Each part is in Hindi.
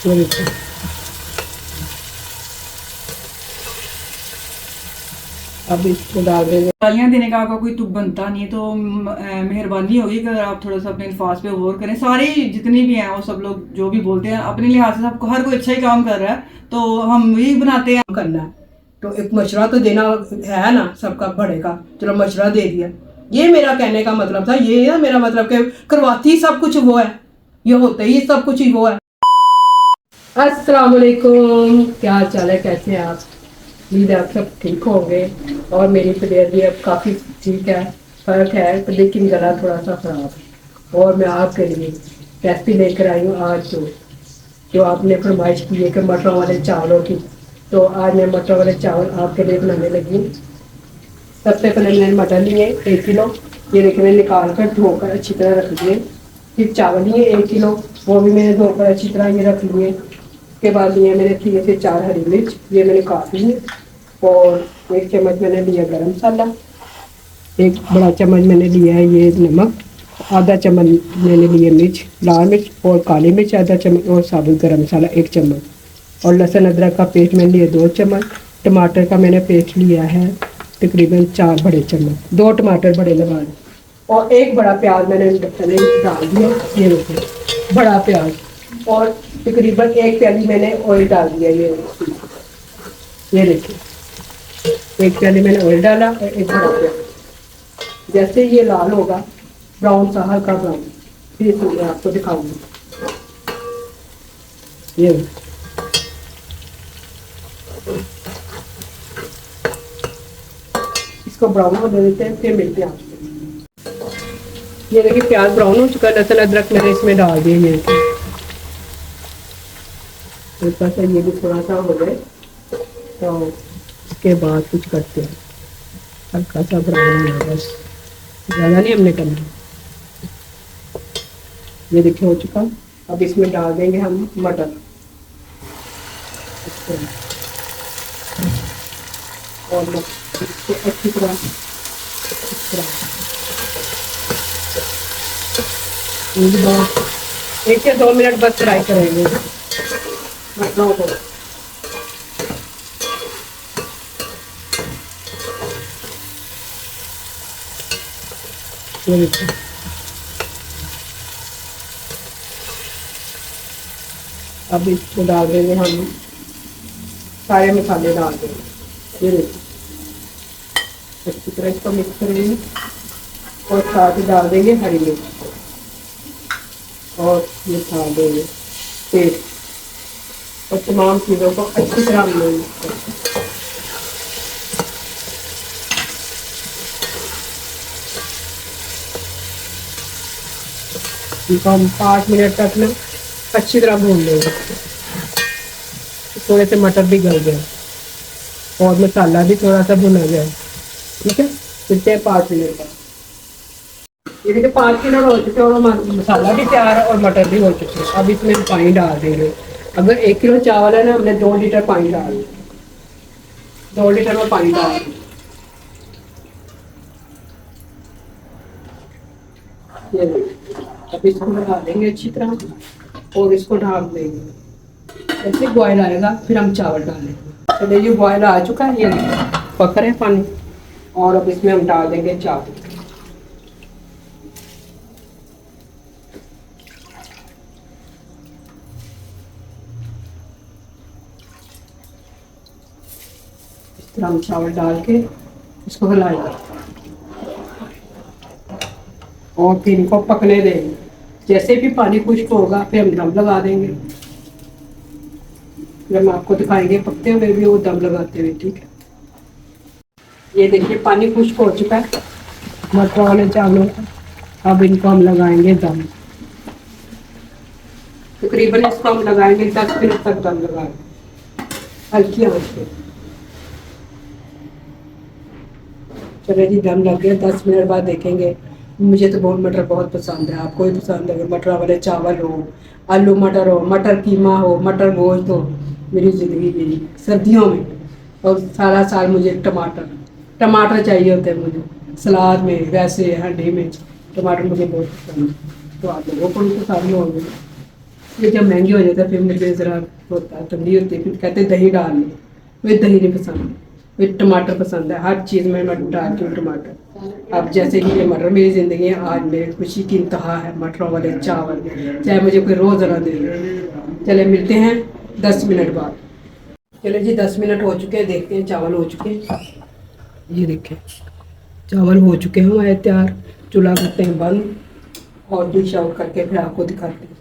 ये देखो, अब इसको डाल देंगे। गालियाँ देने का आपका कोई तुक बनता नहीं है, तो मेहरबानी होगी कि अगर आप थोड़ा सा अपने अल्फाज पे गौर करें। सारे जितने भी हैं वो सब लोग जो भी बोलते हैं अपने लिहाज से, सबको हर कोई अच्छा ही काम कर रहा है, तो हम भी बनाते हैं। करना है तो एक मशवरा तो देना है ना, सबका बड़े का, चलो मशवरा दे दिया। ये मेरा कहने का मतलब था, ये ना मेरा मतलब कि करवाती सब कुछ वो है, ये होता ही सब कुछ ही वो है। अस्सलाम वालेकुम, क्या हाल चाल है, कैसे हैं आप? उम्मीद है आप सब ठीक होंगे। और मेरी तबीयत भी अब काफ़ी ठीक है, फर्क है, तो लेकिन गला थोड़ा सा ख़राब है। और मैं आपके लिए रेसिपी लेकर आई हूँ आज, जो आपने फरमाइश की है कि मटरों वाले चावलों की, तो आज मैं मटर वाले चावल आपके लिए बनाने लगी हूँ। सबसे पहले मैंने मटर लिए 1 किलो, ये देखिए मैंने निकाल कर धोकर अच्छी तरह रख दिए। फिर चावल लिए 1 किलो, वो भी मैंने धोकर अच्छी तरह ये रख लिए। उसके बाद लिए मैंने 3 से 4 हरी मिर्च, ये मैंने काट ली है। और 1 चम्मच मैंने लिया गरम मसाला, 1 बड़ा चम्मच मैंने लिया है ये नमक, आधा चम्मच मैंने लिए मिर्च, लाल मिर्च और काली मिर्च आधा चम्मच, और साबुत गरम मसाला 1 चम्मच, और लहसुन अदरक का पेस्ट मैंने लिया 2 चम्मच। टमाटर का मैंने पेस्ट लिया है तकरीबन 4 बड़े चम्मच, 2 टमाटर बड़े लगाए, और 1 बड़ा प्याज मैंने डाल दिया, ये देखिए बड़ा प्याज। और तकरीबन 1 प्याली मैंने ऑयल डाल दिया, ये देखिए 1 प्याली मैंने ऑयल डाला और 1 बड़ा प्याज। जैसे ये लाल होगा, ब्राउन सा हल्का ब्राउन, फिर इसको मैं आपको दिखाऊंगी। ये इसको ब्राउन होने देते हैं, फिर मिलते हैं आपसे। ये देखिए प्याज ब्राउन हो चुका है, लहसुन अदरक मैंने इसमें डाल दिए। ये हल्का सा ये भी थोड़ा सा हो जाए, तो इसके बाद कुछ करते हैं, हल्का सा ब्राउन हो, बस ज़्यादा नहीं हमने करना। ये देखिए हो चुका। अब इसमें डाल देंगे हम मटर, और इसको अच्छी तरह इस तरह 1 से 2 मिनट बस फ्राई करेंगे मटरों को। ये देखिए अब इसको डाल देंगे हम, सारे मसाले डाल देंगे। ये देखिए अच्छी तरह इसको मिक्स करेंगे, और साथ ही डाल देंगे हरी मिर्च, और ये डाल देंगे तेल, और तमाम चीज़ों को अच्छी तरह मिलाएंगे। इनको हम 5 मिनट तक ना अच्छी तरह भून लेंगे, थोड़े से मटर भी गल जाए और मसाला भी थोड़ा सा भुना जाए। ठीक है, फिर 5 मिनट तक। ये देखिए 5 मिनट हो चुके हैं, और मसाला भी तैयार है और मटर भी हो चुके हैं। अब इसमें पानी डाल देंगे। अगर 1 किलो चावल है ना, हमने 2 लीटर पानी डाल दिया, 2 लीटर में पानी डाल दिया। ये देखिए अब इसको मिला देंगे अच्छी तरह, और इसको ढक देंगे। ऐसे बॉयल आएगा फिर हम चावल डालेंगे। चलिए ये बॉयल आ चुका है, ये पक रहे पानी, और अब इसमें हम डाल देंगे चावल। इस तरह हम चावल डाल के इसको हिलाएंगे, और फिर इनको पकने देंगे। जैसे भी पानी खुश्क होगा फिर हम दम लगा देंगे, फिर हम आपको दिखाएंगे पकते हुए भी वो दम लगाते हुए। ठीक है, ये देखिए पानी खुश्क हो चुका है मटर वाले चावलों का। अब इनको हम लगाएंगे दम, तकरीबन इसको हम लगाएंगे 10 मिनट तक दम लगाएंगे हल्की आंच पे। चलिए जी दम लग गया, 10 मिनट बाद देखेंगे। मुझे तो बहुत मटर बहुत पसंद है, आपको भी पसंद है? मटर वाले चावल हो, आलू मटर हो, मटर कीमा हो, मटर गोश्त हो, मेरी ज़िंदगी यही सर्दियों में। और सारा साल मुझे टमाटर टमाटर चाहिए होते हैं मुझे, सलाद में, वैसे हंडी में टमाटर मुझे बहुत पसंद है। तो आप लोगों को भी पसंद होंगे। ये जब महंगी हो जाता है फिर मुझे ज़रा होता है, तंगी होती है, फिर कहते हैं दही डाल लो। मुझे दही नहीं पसंद, मुझे टमाटर पसंद है, हर चीज़ में मैं डालती हूँ टमाटर। अब जैसे कि ये मटर मेरी ज़िंदगी है, आज मेरी खुशी की इंतहा है, मटरों वाले चावल, चाहे मुझे कोई रोज़ ना दे दे। चले मिलते हैं 10 मिनट बाद। चलो जी 10 मिनट हो चुके हैं, देखते हैं चावल हो चुके हैं। ये देखें चावल हो चुके हैं हमारे तैयार। चूल्हा करते हैं बंद और डिश आउट करके फिर आपको दिखाते हैं।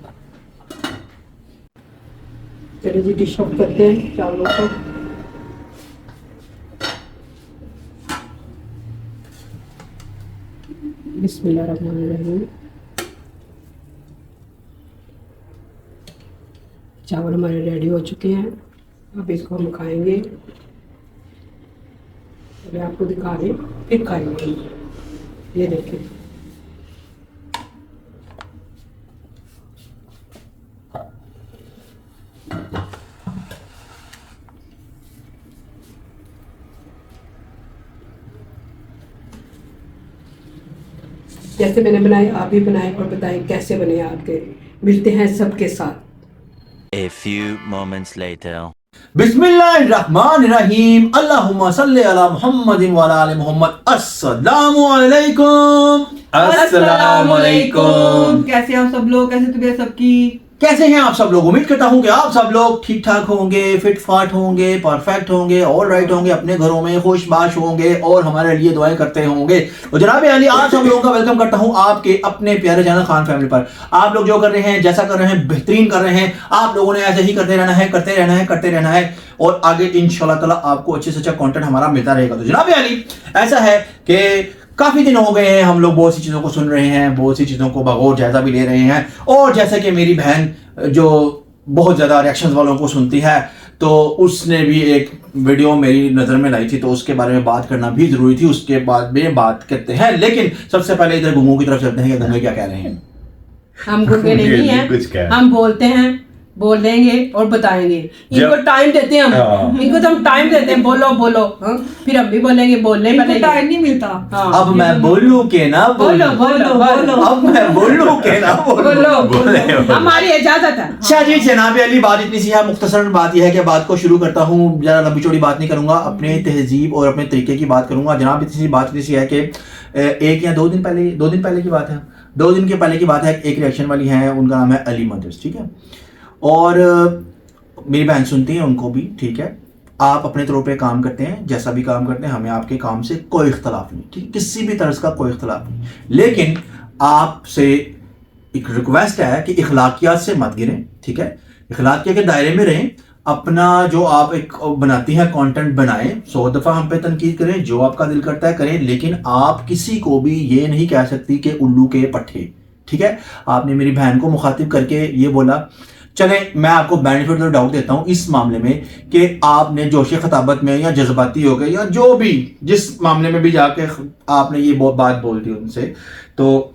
चलिए जी डिश आउट करते हैं चावलों को। बिस्मिल्लाहिर्रहमानिर्रहीम। चावल हमारे रेडी हो चुके हैं, अब इसको हम खाएंगे। अभी आपको दिखा रहे हैं, फिर खाएंगे। ये देखिए जैसे मैंने बनाए आप भी बनाए और बताएं कैसे बने आपके। मिलते हैं सबके साथ। A few moments later. बिस्मिल्लाहिर्रहमानिर्रहीम। अल्लाहुम्मा सल्ली अला मुहम्मदिन व अला आलि मुहम्मद। अस्सलामु अलैकुम। अस्सलामुअलैकुम। कैसे आप सब लोग, कैसे तबीयत सबकी? कैसे हैं आप सब लोग? उम्मीद करता हूँ कि आप सब लोग ठीक ठाक होंगे, फिट फाट होंगे, परफेक्ट होंगे, ऑल राइट होंगे, अपने घरों में खुशबाश होंगे और हमारे लिए दुआएं करते होंगे। और जनाब अली, आप सब लोगों का वेलकम करता हूँ आपके अपने प्यारे चैनल खान फैमिली पर। आप लोग जो कर रहे हैं, जैसा कर रहे हैं, बेहतरीन कर रहे हैं। आप लोगों ने ऐसे ही करते रहना है, करते रहना है, करते रहना है और आगे इंशाल्लाह ताला आपको अच्छे से अच्छा कंटेंट हमारा मिलता रहेगा। तो जनाब अली, ऐसा है कि काफी दिन हो गए हैं, हम लोग बहुत सी चीजों को सुन रहे हैं, बहुत सी चीजों को बगौर जायजा भी ले रहे हैं। और जैसे कि मेरी बहन जो बहुत ज्यादा रिएक्शंस वालों को सुनती है, तो उसने भी एक वीडियो मेरी नजर में लाई थी, तो उसके बारे में बात करना भी जरूरी थी। उसके बाद में बात करते हैं, लेकिन सबसे पहले इधर गुंगू की तरफ चलते हैं कि गुंगे क्या कह रहे हैं। हम गूंगे नहीं हैं, हम बोलते हैं, बोल देंगे और बताएंगे। इनको टाइम देते हैं हम, इनको तो हम टाइम देते हैं, बोलो बोलो। हाँ? फिर हम भी बोलेंगे, बोलने इनको टाइम नहीं मिलता। हाँ, अब मैं बोलूं के ना बोलो बोलो बोलो, अब मैं बोलूं के ना बोलो बोलो, हमारी इजाजत है। अच्छा जी जनाब अली, बात इतनी सी है, मुख्तसर बात यह है कि बात को शुरू करता हूँ। ज्यादा लंबी चौड़ी बात नहीं करूंगा, अपने तहजीब और अपने तरीके की बात करूंगा। जनाब इतनी सी है कि एक या 2 दिन पहले की बात है, 2 दिन के पहले की बात है। एक रिएक्शन वाली है, उनका नाम है अली मदर्स, ठीक है। और मेरी बहन सुनती है उनको भी, ठीक है। आप अपने तौर पे काम करते हैं, जैसा भी काम करते हैं, हमें आपके काम से कोई इख्तलाफ नहीं, ठीक, किसी भी तरह का कोई इख्तलाफ नहीं। लेकिन आपसे एक रिक्वेस्ट है कि इखलाकियात से मत गिरें, ठीक है। इखलाकियात के दायरे में रहें। अपना जो आप एक बनाती हैं कंटेंट बनाएं, 100 दफ़ा हम पे तनकीद करें, जो आपका दिल करता है करें, लेकिन आप किसी को भी ये नहीं कह सकती कि उल्लू के पट्टे, ठीक है। आपने मेरी बहन को मुखातिब करके ये बोला। चले मैं आपको बेनिफिट ऑफ डाउट देता हूं इस मामले में कि आपने जोश खताबत में या जज्बाती हो गए या जो भी, जिस मामले में भी जाके आपने ये बात बोल दी उनसे, तो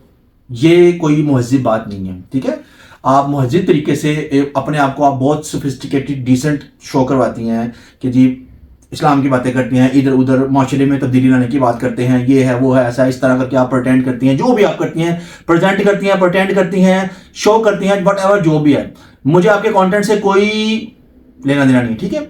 ये कोई मुहज़्ज़िब बात नहीं है, ठीक है। आप मुहज़्ज़िब तरीके से अपने आप को आप बहुत सोफिस्टिकेटेड डिसेंट शो करवाती हैं कि जी इस्लाम की बातें करती हैं, इधर उधर माशरे में तब्दीली लाने की बात करते हैं, ये है वो है, ऐसा इस तरह करके आप प्रटेंड करती हैं। जो भी आप करती हैं, प्रेजेंट करती हैं, प्रटेंड करती हैं, शो करती हैं, वट एवर जो भी है, मुझे आपके कंटेंट से कोई लेना देना नहीं, ठीक है।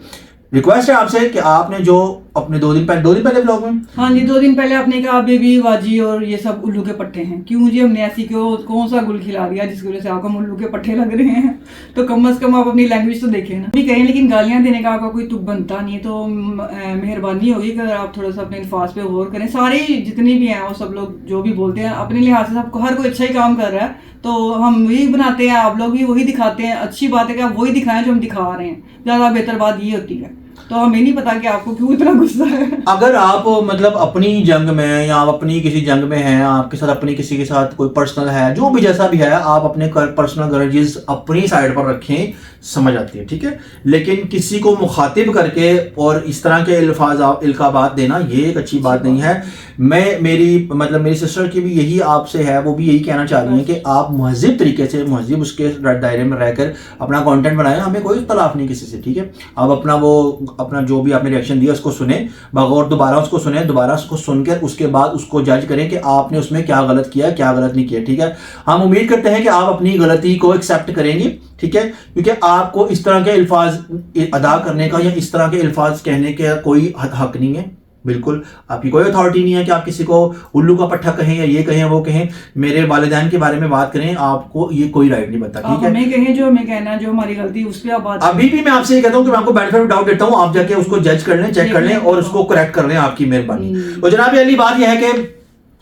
रिक्वेस्ट है आपसे कि आपने जो अपने 2 दिन पहले ब्लॉग में, हाँ जी, 2 दिन पहले आपने कहा बेबी वाजी और ये सब उल्लू के पट्टे हैं। क्यों जी, हमने ऐसी क्यों कौन सा गुल खिला दिया जिसकी वजह से आपको उल्लू के पट्टे लग रहे हैं? तो कम से कम आप अपनी लैंग्वेज तो देखें ना। भी कहें, लेकिन गालियां देने का आपका कोई तुक बनता नहीं है। तो मेहरबानी होगी कि आप थोड़ा सा अपने अल्फाज पे गौर करें। सारे जितने भी हैं वो सब लोग जो भी बोलते हैं, अपने लिहाज से सबको, हर कोई अच्छा ही काम कर रहा है, तो हम वही बनाते हैं, आप लोग भी वही दिखाते हैं। अच्छी बात है कि आप वही दिखाएं जो हम दिखा रहे हैं, ज़्यादा बेहतर बात ये होती है। तो हमें नहीं पता कि आपको क्यों इतना गुस्सा है। अगर आप मतलब अपनी जंग में या आप अपनी किसी जंग में हैं, आपके साथ अपनी किसी के साथ कोई पर्सनल है, जो भी जैसा भी है, आप अपने पर्सनल ग्रजेस अपनी साइड पर रखें, समझ आती है, ठीक है। लेकिन किसी को मुखातिब करके और इस तरह के अल्फाज इल्काबात देना, ये एक अच्छी बात नहीं है। मेरी सिस्टर की भी यही आपसे है, वो भी यही कहना चाह रही है कि आप मुहज़्ज़िब तरीके से, मुहज़्ज़िब उसके दायरे में रहकर अपना कंटेंट बनाएं, हमें कोई इख्तलाफ नहीं किसी से, ठीक है। आप अपना वो अपना जो भी आपने रिएक्शन दिया उसको सुने बगौर, दोबारा उसको सुने, दोबारा उसको सुनकर उसके बाद उसको जज करें कि आपने उसमें क्या गलत किया, क्या गलत नहीं किया। ठीक है, हम उम्मीद करते हैं कि आप अपनी गलती को एक्सेप्ट करेंगे। ठीक है, क्योंकि आपको इस तरह के अल्फाज अदा करने का या इस तरह के अल्फाज कहने का कोई हक नहीं है। बिल्कुल आपकी कोई अथॉरिटी नहीं है कि आप किसी को उल्लू का पट्टा कहें या ये कहें वो कहें, मेरे वालिदैन के बारे में बात करें, आपको ये कोई राइट नहीं बनता। ठीक है, हमें कहें जो हमें कहना है, जो हमारी गलती उस पर आप बात अभी भी मैं आपसे ये कहता हूँ कि मैं आपको बेनिफिट ऑफ डाउट देता हूँ, आप जाके उसको जज कर लें, चेक कर लें और उसको करेक्ट कर लें, आपकी मेहरबानी। तो जनाब अली बात यह है कि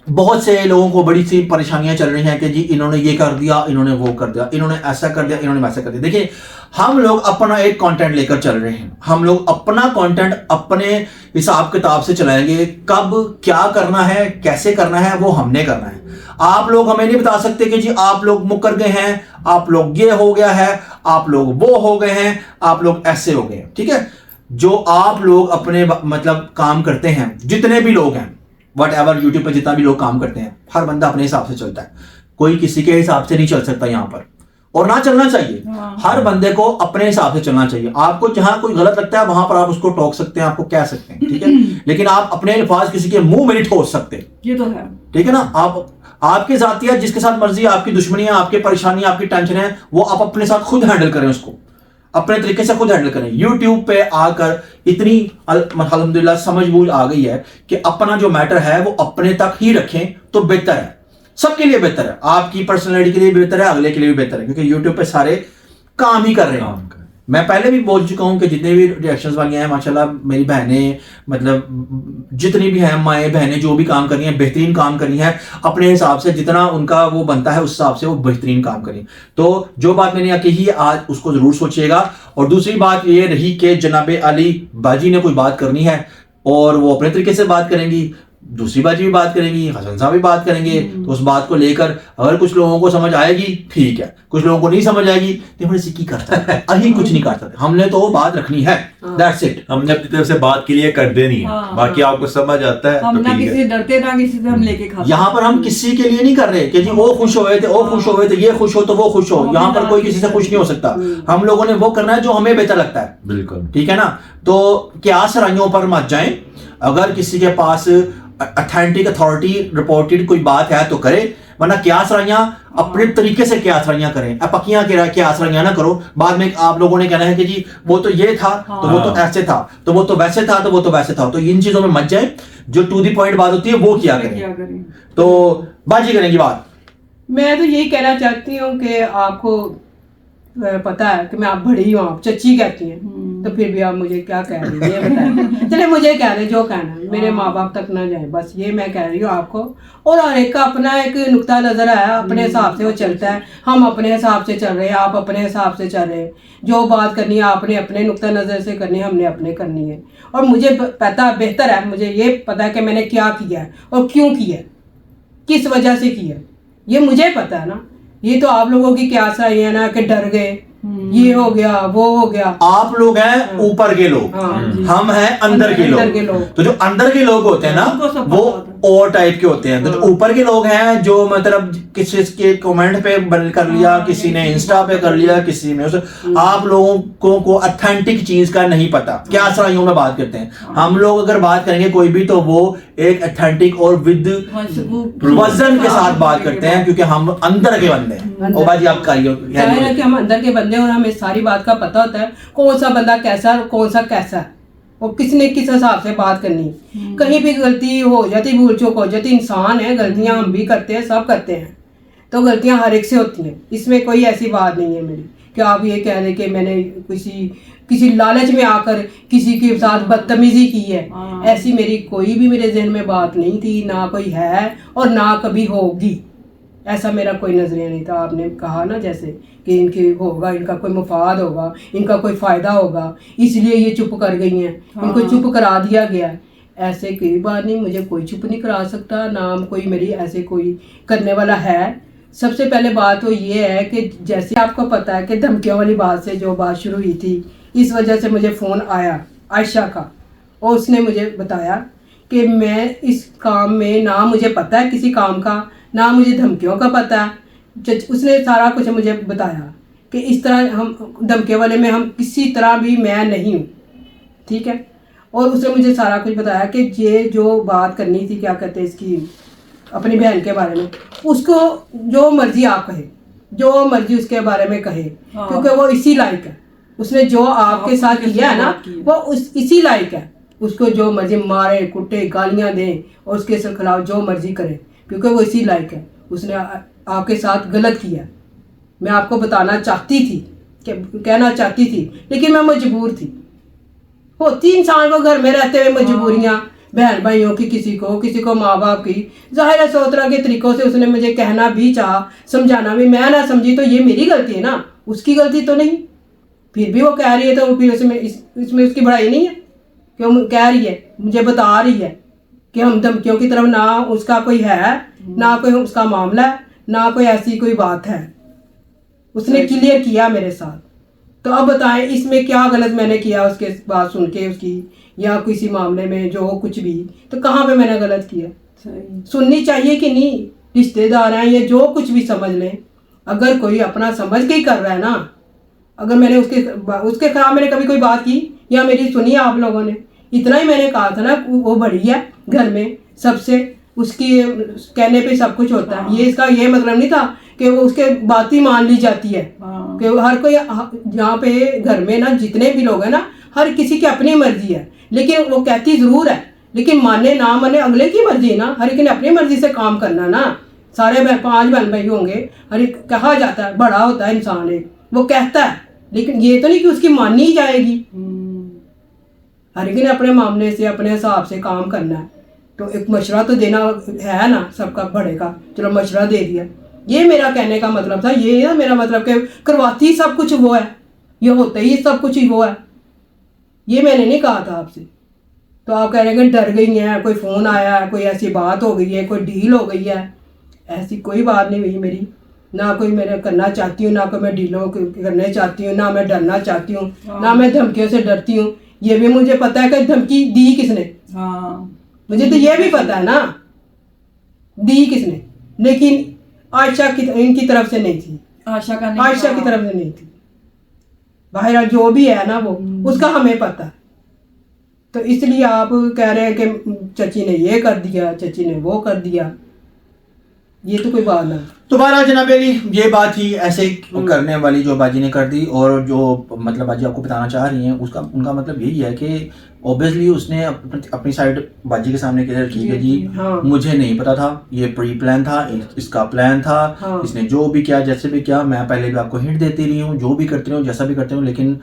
बहुत से लोगों को बड़ी सी परेशानियां चल रही हैं कि जी इन्होंने ये कर दिया, इन्होंने वो कर दिया, इन्होंने ऐसा कर दिया, इन्होंने वैसा कर दिया। देखिए हम लोग अपना एक कंटेंट लेकर चल रहे हैं, हम लोग अपना कंटेंट अपने हिसाब किताब से चलाएंगे, कब क्या करना है, कैसे करना है वो हमने करना है। आप लोग हमें नहीं बता सकते कि जी आप लोग मुकर गए हैं, आप लोग ये हो गया है, आप लोग वो हो गए हैं, आप लोग ऐसे हो गए हैं। ठीक है, जो आप लोग अपने मतलब काम करते हैं, जितने भी लोग हैं वट एवर यूट्यूब पर जितना भी लोग काम करते हैं, हर बंदा अपने हिसाब से चलता है, कोई किसी के हिसाब से नहीं चल सकता यहाँ पर, और ना चलना चाहिए। हर बंदे को अपने हिसाब से चलना चाहिए। आपको जहां कोई गलत लगता है वहां पर आप उसको टोक सकते हैं, आपको कह सकते हैं, ठीक है, लेकिन आप अपने अल्फाज किसी के मुंह में नहीं ठोस सकते। ये तो है, ठीक है ना, आप आपके जातिया जिसके साथ मर्जी, आपकी दुश्मनियां, आपकी परेशानी, आपकी टेंशन है, वो आप अपने साथ खुद हैंडल करें, उसको अपने तरीके से खुद हैंडल करें। YouTube पे आकर इतनी अल्हम्दुलिल्लाह समझबूझ आ गई है कि अपना जो मैटर है वो अपने तक ही रखें तो बेहतर है, सबके लिए बेहतर है, आपकी पर्सनैलिटी के लिए भी बेहतर है, अगले के लिए भी बेहतर है, क्योंकि YouTube पे सारे काम ही कर रहे हैं। मैं पहले भी बोल चुका हूं कि जितने भी रिएक्शंस वाली हैं माशाल्लाह, मेरी बहनें मतलब जितनी भी हैं माएँ बहनें जो भी काम कर रही हैं बेहतरीन काम कर रही हैं, अपने हिसाब से जितना उनका वो बनता है उस हिसाब से वो बेहतरीन काम करें। तो जो बात मैंने यहाँ कही आज उसको जरूर सोचिएगा। और दूसरी बात ये रही कि जनाब अली बाजी ने कोई बात करनी है और वो अपने तरीके से बात करेंगी, दूसरी बाजी भी बात करेंगी, हसन साहब भी बात करेंगे, तो उस बात को लेकर अगर कुछ लोगों को समझ आएगी ठीक है, कुछ लोगों को नहीं समझ आएगी तो हमने की करता है, अही कुछ नहीं कर सकते, हमने तो बात रखनी है, दैट्स इट। हमने अपनी तरफ से बात के लिए कर देनी है, बाकी आपको समझ आता है हम तो ना ठीक किसी है। से डरते ना किसी से हम लेके खाते। यहाँ पर हम किसी के लिए नहीं कर रहे कि जी वो खुश हुए थे, वो खुश हुए थे, ये खुश हो तो वो खुश हो, यहाँ पर कोई किसी से खुश नहीं हो सकता। हम लोगों ने वो करना है जो हमें बेहतर लगता है, बिल्कुल ठीक है ना। तो क्या सराइयों पर मत जाएं, अगर किसी के पास अथेंटिक अथॉरिटी रिपोर्टेड कोई बात है तो करे, वरना क्या सराइयां अपने तरीके से क्या सराइयां करें, पकियां क्या सराइयां ना करो। बाद में आप लोगों ने कहना है कि जी वो तो ये था, तो वो तो ऐसे था, तो वो तो वैसे था, तो वो तो वैसे था। तो इन चीजों में मत जाए, जो टू दी पॉइंट बात होती है वो किया करें। तो बाजी करेंगी बात। मैं तो यही कहना चाहती हूँ कि आपको पता है कि मैं आप बड़ी हूँ, आप चच्ची कहती हैं, तो फिर भी आप मुझे क्या कह रही हैं ये बताएं। चले मुझे कह रहे जो कहना है, मेरे माँ बाप तक ना जाए, बस ये मैं कह रही हूँ आपको। और हर एक का अपना एक नुक्ता नजर है, अपने हिसाब से वो चलता है, हम अपने हिसाब से चल रहे हैं, आप अपने हिसाब से चल रहे हैं। जो बात करनी है आपने अपने नुक्ता नज़र से करनी है, हमने अपने करनी है। और मुझे पता बेहतर है, मुझे ये पता है कि मैंने क्या किया है और क्यों किया है, किस वजह से किया, ये मुझे पता है ना। ये तो आप लोगों की क्या सही है ना कि डर गए, ये हो गया वो हो गया। आप लोग हैं ऊपर के लोग, हम हैं अंदर के लोग। तो जो अंदर के लोग होते हैं ना वो और टाइप के होते हैं। तो जो ऊपर के लोग हैं जो मतलब किसी के कमेंट पे बन कर लिया, किसी ने इंस्टा पे कर लिया, किसी ने आप लोगों को ऑथेंटिक चीज का नहीं पता, क्या सराइयों में बात करते हैं। हम लोग अगर बात करेंगे कोई भी तो वो एक ऑथेंटिक और विद वजन के साथ बात करते हैं, क्योंकि हम अंदर के बंदे हैं। ओ भाई आप कहिए कि हम अंदर के बंदे और हमें सारी बात का पता होता है कौन सा बंदा कैसा है और कौन सा कैसा है, और किसने किस हिसाब से बात करनी। कहीं भी गलती हो जाती, भूल चूक हो जाती, इंसान है, गलतियां हम भी करते हैं, सब करते हैं, तो गलतियां हर एक से होती हैं। इसमें कोई ऐसी बात नहीं है मेरी कि आप ये कह रहे कि मैंने किसी लालच में आकर किसी के साथ बदतमीजी की है। ऐसी मेरी कोई भी मेरे जहन में बात नहीं थी, ना कोई है और ना कभी होगी। ऐसा मेरा कोई नजरिया नहीं था। आपने कहा ना जैसे कि इनके होगा, इनका कोई मुफाद होगा, इनका कोई फ़ायदा होगा, इसलिए ये चुप कर गई हैं, इनको चुप करा दिया गया। ऐसे कोई बात नहीं, मुझे कोई चुप नहीं करा सकता, ना कोई मेरी ऐसे कोई करने वाला है। सबसे पहले बात तो ये है कि जैसे आपको पता है कि धमकियों वाली बात से जो बात शुरू हुई थी, इस वजह से मुझे फ़ोन आया आयशा का, और उसने मुझे बताया कि मैं इस काम में, ना मुझे पता है किसी काम का, ना मुझे धमकियों का पता है। उसने सारा कुछ मुझे बताया कि इस तरह हम धमके वाले में हम किसी तरह भी मैं नहीं हूँ, ठीक है। और उसने मुझे सारा कुछ बताया कि ये जो बात करनी थी, क्या कहते हैं इसकी, अपनी बहन के बारे में, उसको जो मर्जी आप कहे, जो मर्जी उसके बारे में कहे, क्योंकि वो इसी लायक है। उसने जो आपके साथ किया है ना, वो इसी लायक है। उसको जो मर्जी मारे कुटे गालियां दें और उसके खिलाफ जो मर्जी करे, क्योंकि वो इसी लायक है। उसने आपके साथ गलत किया। मैं आपको बताना चाहती थी, कहना चाहती थी, लेकिन मैं मजबूर थी। होती इंसान को घर में रहते हुए मजबूरियां, बहन भाइयों की, किसी को माँ बाप की। जाहिर है 100 तरह के तरीकों से उसने मुझे कहना भी चाहा, समझाना भी, मैं ना समझी तो ये मेरी गलती है ना, उसकी गलती तो नहीं। फिर भी वो कह रही है, तो फिर इसमें उसकी बड़ाई नहीं है। क्यों कह रही है, मुझे बता रही है कि हम धमकियों की तरफ, ना उसका कोई है, ना कोई उसका मामला है, ना कोई ऐसी कोई बात है। उसने क्लियर किया मेरे साथ। तो अब बताएं इसमें क्या गलत मैंने किया, उसके बात सुन के उसकी, या किसी मामले में जो कुछ भी, तो कहाँ पे मैंने गलत किया? सुननी चाहिए कि नहीं? रिश्तेदार हैं ये, जो कुछ भी समझ लें। अगर कोई अपना समझ के ही कर रहा है ना, अगर मैंने उसके खिलाफ मैंने कभी कोई बात की या मेरी सुनी आप लोगों ने, इतना ही मैंने कहा था ना, वो बड़ी है घर में सबसे, उसकी कहने पे सब कुछ होता है। ये इसका ये मतलब नहीं था कि वो उसके बात ही मान ली जाती है। कि हर कोई यहाँ पे घर में ना, जितने भी लोग हैं ना, हर किसी की अपनी मर्जी है, लेकिन वो कहती ज़रूर है, लेकिन माने ना माने अगले की मर्जी है ना। हर एक ने अपनी मर्जी से काम करना ना। सारे 5 बहन भाई होंगे, हर एक कहा जाता है, बड़ा होता है इंसान एक, वो कहता है, लेकिन ये तो नहीं कि उसकी मानी ही जाएगी। हर एक ने अपने मामले से, अपने हिसाब से काम करना है। तो एक मशवरा तो देना है ना, सबका बड़े का, चलो मशवरा दे दिया। ये मेरा कहने का मतलब था। ये ना मेरा मतलब कि करवाती सब कुछ वो है, ये होता ही सब कुछ ही वो है। ये मैंने नहीं कहा था आपसे। तो आप कह रहे हैं कि डर गई हैं, कोई फ़ोन आया है, कोई ऐसी बात हो गई है, कोई डील हो गई है। ऐसी कोई बात नहीं हुई मेरी, ना कोई मैंने करना चाहती हूँ, ना कोई मैं डीलों करने चाहती हूँ, ना मैं डरना चाहती हूँ, ना मैं धमकियों से डरती हूँ। ये भी मुझे पता है कि धमकी दी किसने, मुझे तो ये भी पता है ना दी किसने, लेकिन आयशा की, इनकी तरफ से नहीं थी, आयशा की तरफ से नहीं थी। बाहर जो भी है ना, वो उसका हमें पता है। तो इसलिए आप कह रहे हैं कि चची ने ये कर दिया, चची ने वो कर दिया, ये तो कोई बात नहीं। तो बहरहाल जनाब अली, ये बात ही ऐसे करने वाली जो बाजी ने कर दी, और जो मतलब बाजी आपको बताना चाह रही हैं उसका, उनका मतलब यही है कि ऑब्वियसली उसने अपनी साइड बाजी के सामने क्लियर की कि जी हाँ। मुझे नहीं पता था, ये प्री प्लान था, इसका प्लान था। हाँ। इसने जो भी किया, जैसे भी किया, मैं पहले भी आपको हिंट देती रही हूँ, जो भी करती हूँ, जैसा भी करती हूँ, लेकिन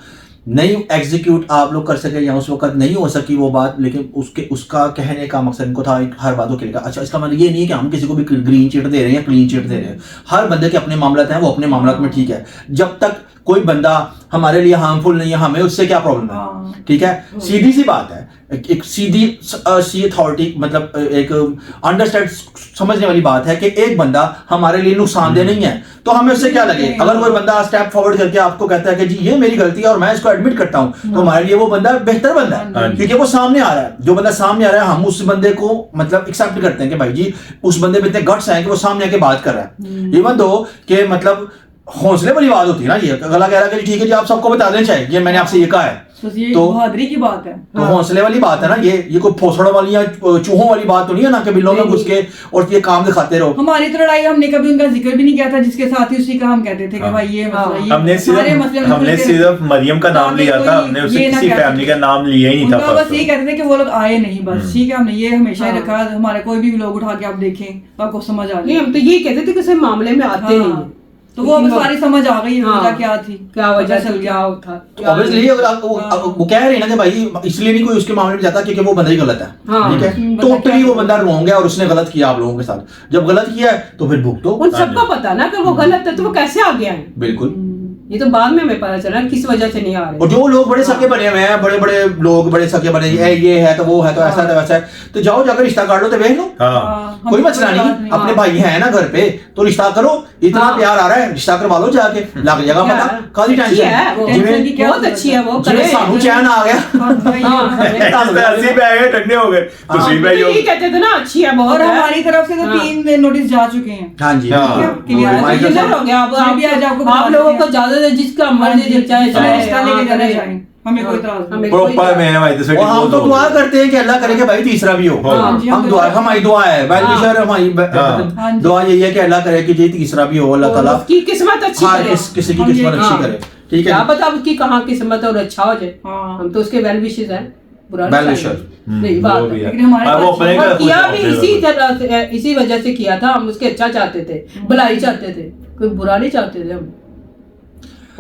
नहीं एग्जीक्यूट आप लोग कर सके, या उस वक्त नहीं हो सकी वो बात। लेकिन उसका कहने का मकसद इनको था हर बात को क्लियर। अच्छा, इसका मतलब ये नहीं है कि हम किसी को भी ग्रीन चिट दे रहे हैं या क्लीन चिट दे रहे हैं। हर बंदे के अपने मामला हैं, वो अपने मामला में ठीक है। जब तक कोई बंदा हमारे लिए हार्मफुल नहीं है, हमें उससे क्या प्रॉब्लम है? ठीक है, सीधी सी बात है, एक सी अथॉरिटी, मतलब एक अंडरस्टैंड समझने वाली बात है कि एक बंदा हमारे लिए नुकसानदेह नहीं है, तो हमें उससे क्या लगे। अगर कोई बंदा स्टेप फॉरवर्ड करके आपको कहता है कि जी ये मेरी गलती है और मैं इसको एडमिट करता हूं, तो हमारे लिए वो बंदा बेहतर बंदा है, क्योंकि वो सामने आ रहा है। जो बंदा सामने आ रहा है, हम उस बंदे को मतलब एक्सेप्ट करते हैं कि भाई जी उस बंदे में इतने गट्स हैं कि वो सामने आके बात कर रहा है। इवन दो कि मतलब हौसले वाली बात होती है ना, ये अगला कह रहा है कि ठीक है जी आप सबको बता देना चाहिए, ये मैंने आपसे ये कहा है, तो बहादुरी की बात है, तो हौसले वाली बात है ना। ये कोई फोसड़ों वाली या चूहों वाली बात तो नहीं है ना कि बिल्लों में घुस के और ये काम दिखाते रहो। हमारी तो लड़ाई, हमने कभी उनका जिक्र भी नहीं किया था, जिसके साथ ही उसी का हम कहते थे कि भाई ये मसला, ये हमने सिर्फ मरियम का नाम लिया था, हमने उससे किसी फैमिली का नाम लिया ही नहीं था। बस ये कहते थे कि वो लोग आए नहीं, बस ठीक है, हमने ये हमेशा ही रखा। हमारे कोई भी लोग उठा के आप देखें तो आपको समझ आ नहीं, हम तो ये कहते थे कि किसी मामले में आते नहीं है, तो वो अब सारी समझ आ गई वजह क्या थी, क्या वजह चल गया था। ऑब्वियसली वो कह रही है ना कि भाई इसलिए नहीं कोई उसके मामले में जाता क्योंकि वो बंदा ही गलत है। ठीक है, टोटली वो बंदा रॉन्ग है और उसने गलत किया आप लोगों के साथ। जब गलत किया है तो फिर भुगतो। उन सबको पता ना कि वो गलत है, तो वो कैसे आ गया है? बिल्कुल, ये तो बाद में हमें पता चला किस वजह से नहीं आ रहे। और जो लोग बड़े सके बने हुए हैं, बड़े बड़े लोग बड़े सके बने, ये है तो वो है तो ऐसा है तो वैसा है, तो जाओ जाकर रिश्ता काट लो तो देख लो, कोई मसला नहीं। अपने भाई हैं ना घर पे तो रिश्ता करो, इतना प्यार आ रहा है रिश्ता करवा लो जाके, लग जाएगा पता। काली टेंशन बहुत अच्छी है वो, जिਵੇਂ ਸਾਨੂੰ चैन आ गया, ठंडे हो गए तो ये कहते थे ना अच्छी है बहुत। और हमारी तरफ से तो 3 नोटिस जा चुके हैं। हाँ जी, क्लियर हो गया। आप लोगों को ज्यादा जिसका मर्जी दिल चाहे रिश्ता लेके जाना चाहिए। हमें कोई इतराज नहीं। हमें कोई प्रॉपर में है भाई तो और हम तो दुआ करते हैं कि अल्लाह करे कि भाई तीसरा भी हो। हाँ जी, हम दुआ, हमारी दुआ है वेल हाँ। विशर, हमारी हाँ जी। दुआ यही है कि अल्लाह करे कि जी तीसरा भी हो, अल्लाह और ताला उसकी किस्मत अच्छी हाँ करे। किसी की हम ये- किस्मत अच्छी हाँ। करे, ठीक क्या है। पता उसकी कहाँ किस्मत और अच्छा हो जाए। हाँ। हम तो उसके वेल विशेस हैं, बुरा Well नहीं wisher। चाहेंगे। नहीं बात है। लेकिन हमारे वो पास- अपने और का किया कुछ भी होते इसी हैं। तरह से, इसी वजह से किया था। हम उसके अच्छा चाहते थे, भलाई चाहते थे, कोई बुरा नहीं चाहते थे हम।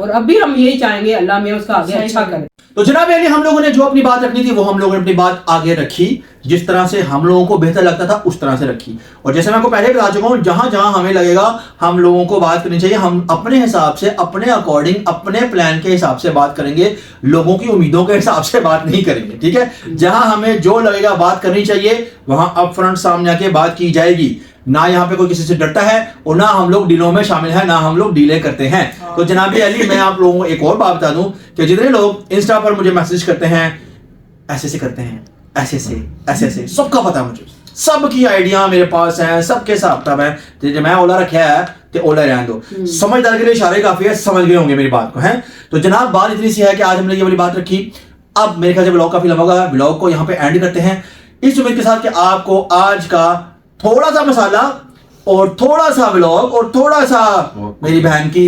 और अब भी हम यही चाहेंगे अल्लाह में उसका आगे सही अच्छा बात है। करे। तो जनाब अली, हम लोगों ने जो अपनी बात रखनी थी वो हम लोगों ने अपनी बात आगे रखी, जिस तरह से हम लोगों को बेहतर लगता था उस तरह से रखी। और जैसे मैं आपको पहले बता चुका हूं, जहां जहां हमें लगेगा हम लोगों को बात करनी चाहिए, हम अपने हिसाब से, अपने अकॉर्डिंग, अपने प्लान के हिसाब से बात करेंगे, लोगों की उम्मीदों के हिसाब से बात नहीं करेंगे, ठीक है। जहां हमें जो लगेगा बात करनी चाहिए वहां अप फ्रंट सामने आके बात की जाएगी। ना यहाँ पे कोई किसी से डरता है और ना हम लोग डीलों में शामिल हैं, ना हम लोग डीले करते हैं। तो जनाब अली, मैं आप लोगों को एक और बात बता दूं कि जितने लोग इंस्टा पर मुझे मैसेज करते हैं, ऐसे से करते हैं, ऐसे से सबका पता है मुझे, सबकी आइडिया मेरे पास हैं, सबके हिसाब किताब है। तो जब मैं ओला रखा है तो ओला रहने दो, समझदार के लिए इशारे काफी है, समझ गए होंगे मेरी बात को, है। तो जनाब बात इतनी सी है कि आज हमने ये वाली बात रखी। अब मेरे ख्याल से ब्लॉग काफी लंबा होगा, ब्लॉग को यहाँ पे एंड करते हैं इस उम्मीद के साथ कि आपको आज का थोड़ा सा मसाला और थोड़ा सा व्लॉग और थोड़ा सा मेरी बहन की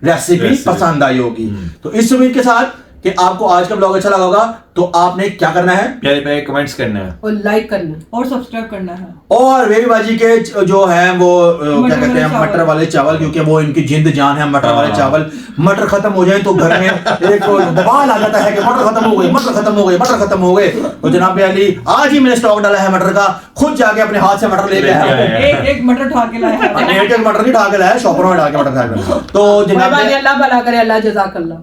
रेसिपी पसंद आई होगी। तो इस उम्मीद के साथ कि आपको आज का ब्लॉग अच्छा लगा होगा, तो आपने क्या करना है, प्यारे प्यारे कमेंट्स करना है। और लाइक करना। और सब्सक्राइब करना है। और बेबी बाजी के जो है वो क्या मटर कहते हैं, वाले चावल। मटर वाले चावल, क्योंकि वो इनकी जिंद जान है मटर वाले हाँ। चावल। मटर खत्म हो जाए तो घर में एक बवाल आ जाता है कि मटर खत्म हो गए, मटर खत्म हो गए, मटर खत्म हो गए। तो जनाब अली, आज ही मैंने स्टॉक डाला है मटर का, खुद जाके अपने हाथ से मटर लेके आया हूं। एक एक मटर उठा के लाया है। एक मटर नहीं ढाके लाया, शॉपर में ढाके मटर खाया। तो जनाब अल्लाह भला करे, अल्लाह जज़ाकल्लाह।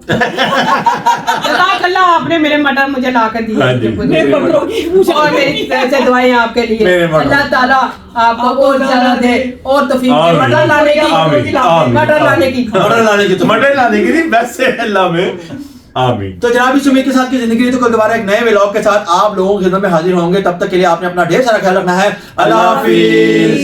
जज़ाकल्लाह, आपने मेरे मटर मुझे ला कर हाँ जी। दिए। मेरे मटरों की पूछा और मेरी तरफ से दुआएं आपके लिए। मेरे मटर। अल्लाह ताला आपको और ज्यादा दे और तौफीक दे आमीन। मटर लाने की, आमीन, आमीन, मटर लाने की। मटर लाने की तो मटर लाने की नहीं, वैसे अल्लाह में आमीन। तो जनाब इस उम्मीद के साथ की जिंदगी रही, तो कल दोबारा एक नए व्लॉग के साथ आप लोगों की खिदमत में हाजिर होंगे। तब तक के लिए आपने अपना ढेर सारा ख्याल रखना है। अल्लाह हाफिज।